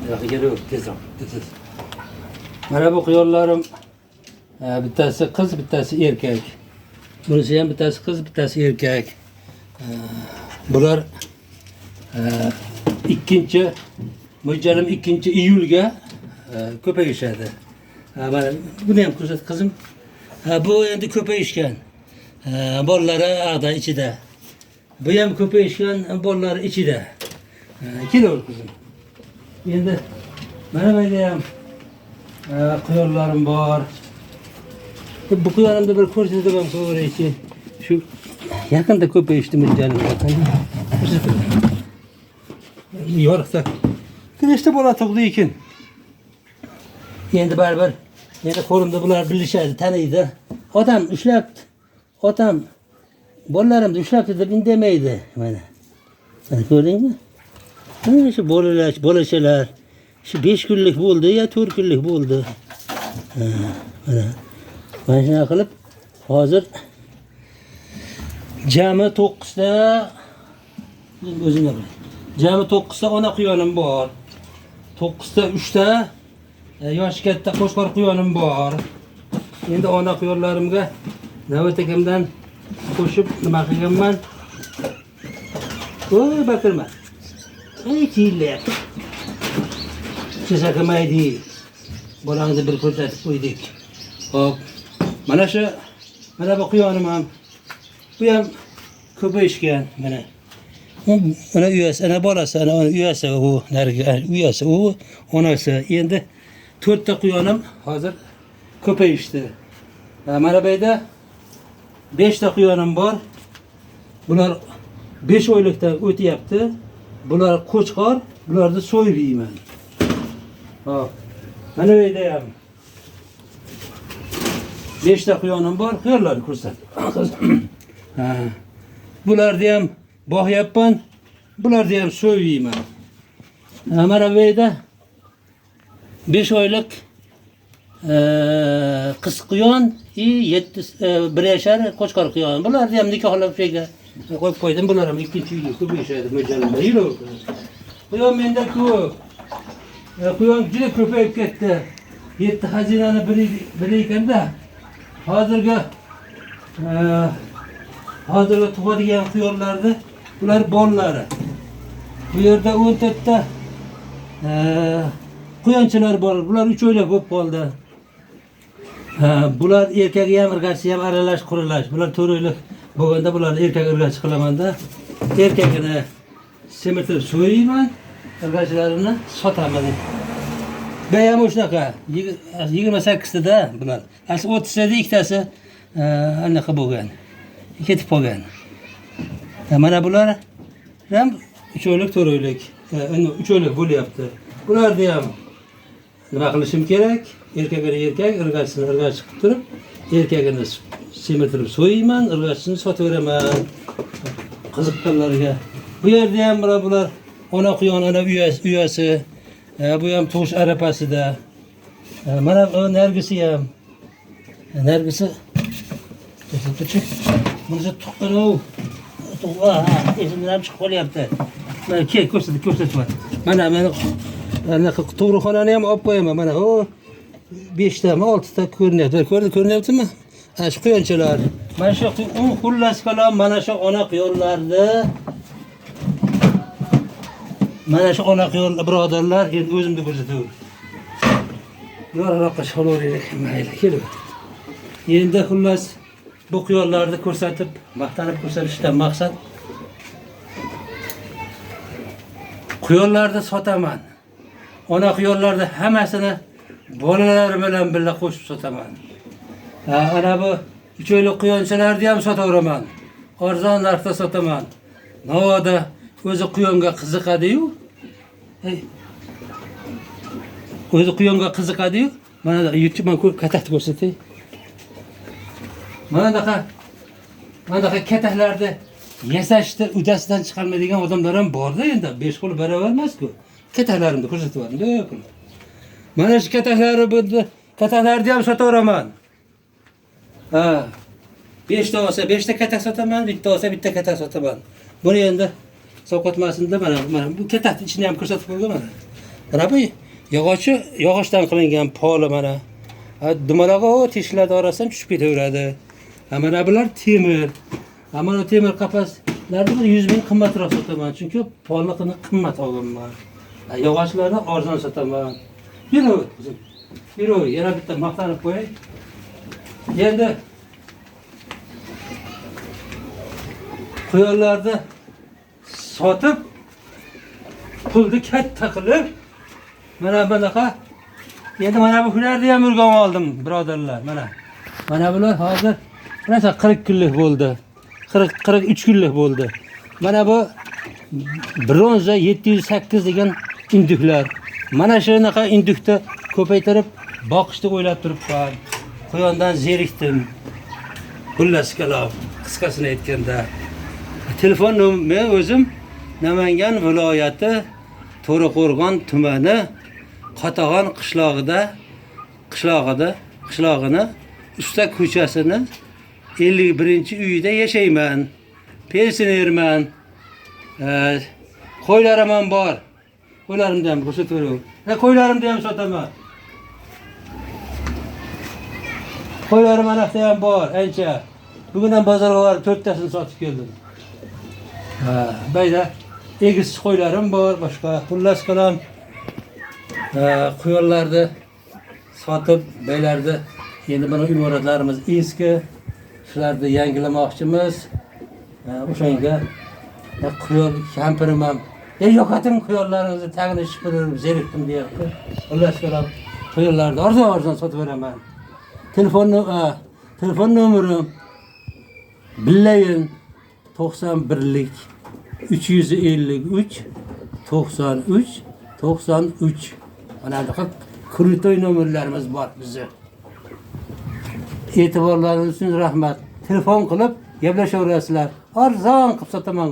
Yo'q, kerak, tezroq, tez. Mana bu quyonlarim bittasi qiz, bittasi erkak. Bunisi ham bittasi qiz, bittasi erkak. Bular ikkinchi mo'ljalim 2-iyulga ko'payishadi. Mana buni ham ko'rsat qizim. Bu endi ko'payishgan. Bolalari ag'da ichida. Bu ham ko'payishgan bolalari ichida. Kelaver qizim. Endi mana bu yerda ham quyonlarim bor. Bu quyonimni bir ko'rsataman ko'raychi. Shu yaqinda ko'payishdi mo'ljalim. Yorug'da. Kirishda bola tug'di ekan. Endi baribir meni qo'limda bular bilishadi, taniydi. Otam ushlabdi. Otam bolalarimni ushlabdi deb indamaydi mana. Mana ko'rdingmi? Mana shu bolachalar. Shu 5 kunlik bo'ldi ya 4 kunlik bo'ldi. Mana. Mana shuna qilib hozir jami 9 ta o'zingga bil. Jami 9 ta ona quyonim bor. 9 ta 3 ta yosh katta qo'shqor quyonim bor. Endi ona quyonlarimga Navbat akamdan qo'shib nima qilganman? Voy bakirma. Ey tiyillayapti. Chizakamaydi. Bolangni bir ko'rsatib qo'ydik. Hop. Mana bu quyonim ham. Bu ham ko'payishgan mana. Ana uyasi, ana bolasi, ana uyasi u, narigi uyasi u, onasi. Endi 4 ta quyonim hozir ko'payishdi. Mana bu yerda 5 ta quyonim bor. Bular 5 oylikdan o'tyapti. Bular qo'chqor, bularni so'yib yeyman. Hop. Mana bu yerda ham 5 ta quyonim bor, quyonlarni ko'rsat. Bularni ham boqyapman. Bularni ham so'yib yeyman. Mana bu yerda 5 oylik qiz quyon, 1 yashar qo'chqor quyon. Bularni ham nikohlab şeyga qo'yib qo'ydim. Bular ham 2-uyga ko'payishadi mo'ljalimda. Quyon menda ko'p. Quyon juda ko'payib ketdi. 7 xazinani bir ekanda. Hozirgi tug'adigan quyonlarni bular bolalari. Bu yerda 14 ta quyonchalar bor. Bular 3 oylik bo'lib qoldi. Bular erkagi ham irgachi ham aralash quralash. Bular 4 oylik bo'lganda bularni erkak irgachi qilaman-da. Erkagini semirtirib so'yayman, irgachilarini sotaman. Bayam o'shnaqa 28 tada bular. Asli 30 tada ikkitasi anaqa bo'lgan. Ketib qolgan. Mana bular ham 3 oylik, 4 oylik, 3 oylik bo'lyapti. Bularni ham nima qilishim kerak? Erkagini erkak, irgachisini irgachi qilib turib, erkagini semirtirib so'yayman, irgachisini sotaveraman qiziqqanlarga. Bu yerda ham bular ona quyon, ona uyasi, bu ham tug'ish arafasida. Mana nargisi ham. Nargisi bunisi tuqqan-u. Esimdan chiqib qolyapti. Mana kel ko'rsatib. Mana anaqa tug'ruqxonani ham olib qo'yaman. Mana o 5 ta, 6 ta ko'rinyapti. Ko'rinyaptimi? Shu quyonchalar. Mana shu xullas kalom mana shu ona quyonlarni. Mana shu ona quyon birodarlar, endi o'zimni ko'rsataman. Yorroqqa chiqaveraylik, mayli, kelib. Endi xullas bu quyonlarni ko'rsatib, maqtanib ko'rsatishdan maqsad quyonlarni sotaman. Ona quyonlarni hammasini bolalarim bilan birga qo'shib sotaman. Ana bu 3 oylik quyonchalarni ham sotaveraman. Arzon narxda sotaman. Navoda o'zi quyonga qiziqadi-yu. O'zi quyonga qiziqadi-yu. Mana YouTube men katakni ko'rsatay. Mana daqa kataklarni yasashni udasidan chiqarmaydigan odamlar ham bor-da endi. 5 qo'l barobar emas-ku. Kataklarimni ko'rsataman. Mana shu kataklarni ham sotaveraman. 5 ta olsa 5 ta katak sotaman, bitta olsa bitta katak sotaman. Buni endi sovqotmasinda mana bu katakni ichini ham ko'rsatib qo'ygan mana. Mana bu yog'ochdan qilingan poli mana. Dumalog'i teshiklar orasidan tushib ketaveradi. Mana bular temir. Mana temir qafaslarni 100 ming qimmatroq sotaman, chunki polni qimmat olganman. Yog'ochlarni arzon sotaman. Yuro, yana bitta maqtanib qo'yay. Endi quyonlarni sotib pulni katta qilib mana bunaqa endi mana bu hunarni ham o'rganib oldim, birodarlar. Mana bular hozir mana 40 kunlik bo'ldi. 43 kunlik bo'ldi. Mana bu bronza 708 degan induklar. Mana shunaqa indukni ko'paytirib boqishni o'ylab turibman. Quyondan zerikdim. Xullas kalom, qisqasini aytganda. Telefon men o'zim Namangan viloyati To'raqo'rg'on tumani Qatag'on qishlog'ini Usta ko'chasini 51-uyida yashayman. Pensionerman. Qo'ylarim ham bor. Qo'ylarimni ham ko'rsataman. Qo'ylarimni ham sotaman. Qo'ylarim anaqda ham bor, ancha. Bugun ham bozorga borib 4 tasini sotib keldim. Bayda egiz qo'ylarim bor, boshqa xullas kalom. Quyonlarni sotib, baylarni endi mana imoratlarimiz eski, shularni yangilamoqchimiz. O'shanga quyon kampirim ham yo'qatim quyonlaringizni tagini shipirib zerikdim deyapti. Xullas kalom quyonlarni arzon sotib beraman. Telefon nomerim billayin 91lik 353 93 93. Mana bunaqa kritoy nomerlarimiz bor bizning. E'tiborlaringiz uchun rahmat. Telefon qilib gaplashaverasizlar. Arzon qilib sotaman.